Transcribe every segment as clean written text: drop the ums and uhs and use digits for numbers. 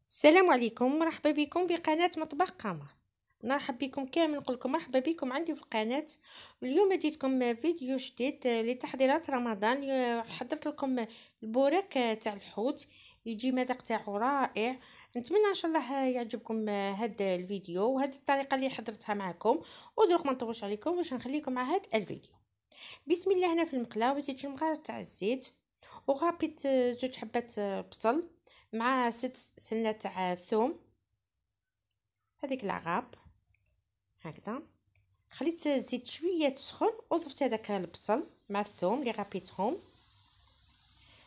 السلام عليكم، مرحبا بكم بقناة مطبخ قمر. مرحبا بكم كامل، نقول لكم مرحبا بكم عندي في القناة. اليوم جيتكم فيديو جديد لتحضيرات رمضان. حضرت لكم البوراك تاع الحوت، يجي مذاق تاعو رائع. نتمنى ان شاء الله يعجبكم هذا الفيديو وهذه الطريقه اللي حضرتها معكم. ودوق ما نطولش عليكم باش نخليكم مع هذا الفيديو. بسم الله. هنا في المقلاة وزيت المغار تاع الزيت، وغابيت زوج حبات بصل مع 6 سنات تاع ثوم، هذيك العغاب هكذا. خليت الزيت شويه تسخن وضفت هذاك البصل مع الثوم اللي غابيتهم.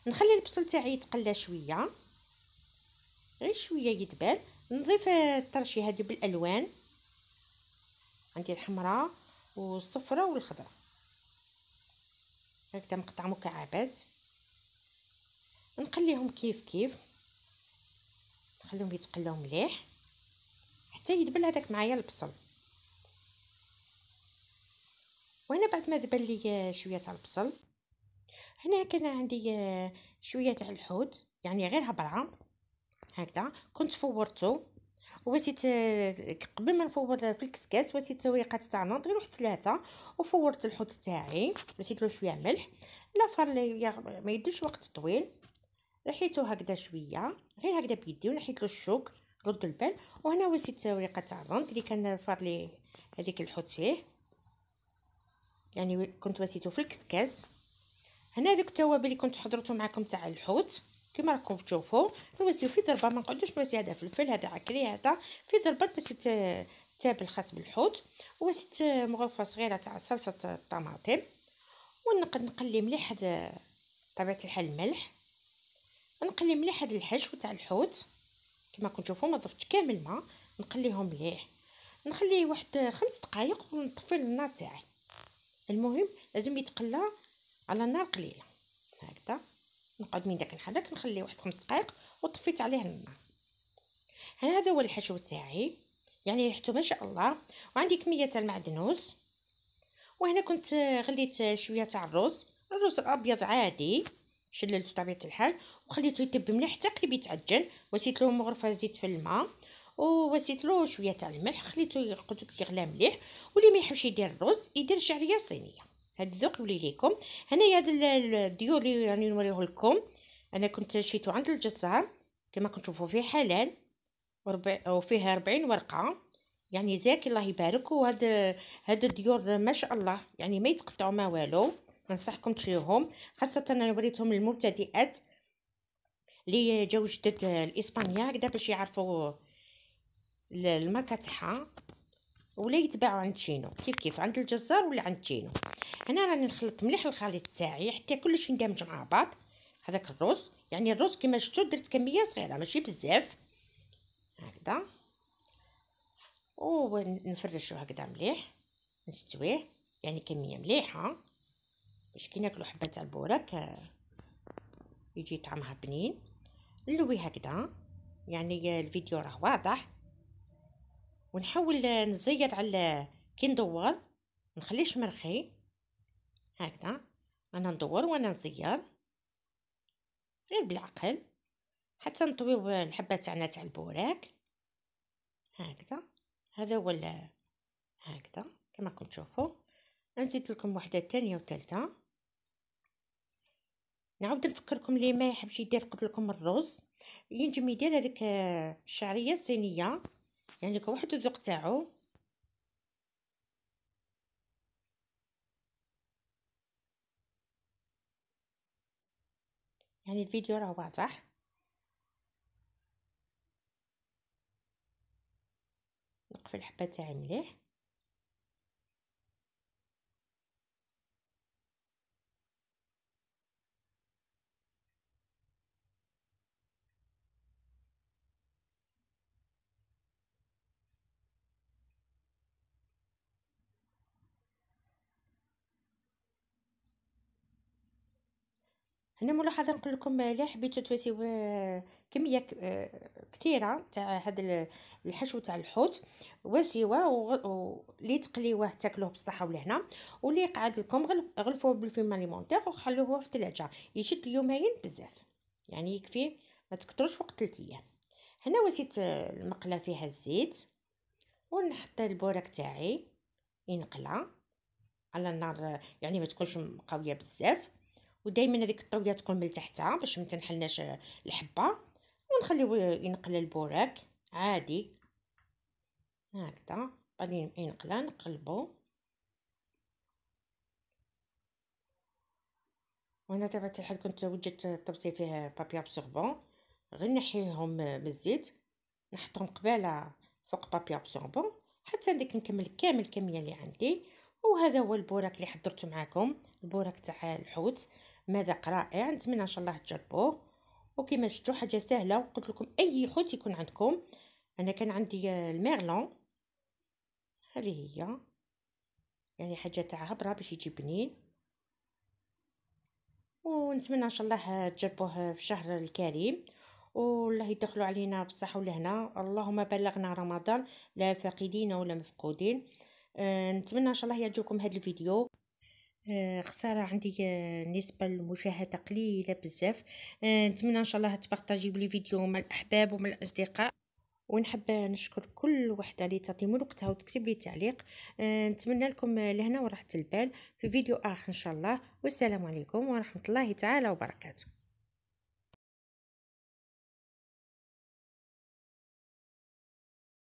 نخلي البصل تاعي يتقلى شويه، غير شويه يدبل. نضيف الطرشي هذه بالالوان، عندي الحمراء والصفراء والخضراء هكذا مقطع مكعبات. نقليهم كيف كيف، نخليهم يتقلاو مليح حتى يدبل هذاك معايا البصل. وهنا بعد ما دبل لي شويه تاع البصل، هنا كان عندي شويه تاع الحوت، يعني غير هبره هكذا. كنت فورته وسيت قبل ما نفور في الكسكاس، وسيت وريقات تاع نوض غير واحد 3، وفورت الحوت تاعي نسيت له شويه ملح. لا فار ما يدوش وقت طويل. رحيته هكذا شويه غير هكذا بيدي، ونحيت له الشوك رد البال. وهنا وسيت وريقات تاع الرند اللي كان فار لي هذيك الحوت فيه، يعني كنت وسيته في الكسكاس. هنا دوك التوابل اللي كنت حضرته معكم تاع الحوت كما راكم تشوفوا، نوسيو في ضربه، ما نقعدوش نوسي هذا فلفل هذا عكري هذا في ضربه باش تابل خاص بالحوت. وسيت مغرفه صغيره تاع صلصه الطماطم، ونقلي مليح هذا طبيعه الحال الملح. نقلي مليح هذا الحشو تاع الحوت كما راكم تشوفوا، ما ضفتش كامل الماء. نقليهم مليح، نخليه واحد 5 دقائق ونطفي النار تاعي. المهم لازم يتقلى على نار قليله هكذا. نقعد من داك نحرك، نخليه واحد 5 دقائق وطفيت عليه النار. هذا هو الحشو تاعي، يعني ريحته ما شاء الله. وعندي كميه تاع المعدنوس. وهنا كنت غليت شويه تاع الرز الابيض عادي، شللته طبيعه الحال وخليته يطيب مليح حتى قريب يتعجن. وسيت له مغرفه زيت في الماء، وسيت له شويه تاع الملح، خليته يغلى مليح. واللي ما يحبش يدير الرز يدير شعريه صينيه، هذا الذوق يولي ليكم. هنايا هذا الديور اللي راني نوريه لكم انا كنت شيته عند الجزار كما كنتم تشوفوا، فيه حلال وفيه 40 ورقه، يعني زاكي الله يبارك. وهذا الديور ما شاء الله يعني ما يتقطعوا ما والو. ننصحكم تشريوهم، خاصه انا وريتهم للمبتدئات اللي جاو جدد لاسبانيا هكذا باش يعرفوا الماركه تاعها، ولا يتباعوا عند شينو كيف عند الجزار ولا عند شينو. هنا راني نخلط مليح الخليط تاعي حتى كلش يندمج مع بعض. هذاك الرز، يعني الرز كما شفتوا درت كميه صغيره ماشي بزاف هكذا، ونفرشوه هكذا مليح نستويه، يعني كميه مليحه باش كي ناكلو حبه تاع البوراك يجي طعمها بنين. نلوي هكذا، يعني الفيديو راه واضح. ونحاول نزير على كي ندور، نخليش مرخي هكذا. انا ندور وانا نزير غير بالعقل حتى نطويو الحبه تاعنا تاع البوراك هكذا. هذا هو هكذا كما راكم تشوفوا. نزيد لكم وحده ثانيه وثالثه. نعاود نفكركم اللي ما يحبش يدير، قلت لكم الرز ينجم يدير هذيك الشعريه الصينيه، يعني كل واحد الذوق تاعو. يعني الفيديو راه واضح. نقفل الحبه تاعي مليح. هنا ملاحظه نقول لكم، لا حبيتوا تواسيو كميه كثيره تاع هذا الحشو تاع الحوت، واسيوه واللي تقليوه تاكلوه بالصحه والهنا، واللي قعد لكم غلفوه بالفيلم اليمونتير وخلوه في الثلاجه يشد يومين بزاف، يعني يكفي ما تكثروش فوق 3 ايام. هنا وسيت المقله فيها الزيت، ونحط البوراك تاعي ينقلى على النار، يعني ما تكونش قويه بزاف، ودائما هذيك الطويه تكون من تحتها باش ما تنحلناش الحبه، ونخليو ينقلى البوراك عادي هكذا. بعدين ينقلى نقلبو. وانا تبعت الحال كنت وجدت الطبسي فيه بابي ابسوربون، غير نحيهم من الزيت نحطهم قبالة فوق بابي ابسوربون حتى نديك نكمل كامل الكميه اللي عندي. وهذا هو البوراك اللي حضرته معكم، البوراك تاع الحوت، مذاق رائع، نتمنى ان شاء الله تجربوه. وكما شفتوا حاجه سهله، وقلت لكم اي حوت يكون عندكم. انا كان عندي الميرلون، هذه هي يعني حاجه تاع هبره باش يجي بنين. ونتمنى ان شاء الله تجربوه في الشهر الكريم، والله يدخلوا علينا بالصحه والهنا. اللهم بلغنا رمضان لا فاقدين ولا مفقودين. نتمنى ان شاء الله يعجبكم هذا الفيديو. خساره عندي نسبه المشاهده قليله بزاف. نتمنى ان شاء الله تبارطاجيو لي فيديو مع الاحباب ومع الاصدقاء، ونحب نشكر كل وحده اللي تعطي من وقتها وتكتب لي تعليق. نتمنى لكم الهنا وراحه البال في فيديو اخر ان شاء الله. والسلام عليكم ورحمه الله تعالى وبركاته.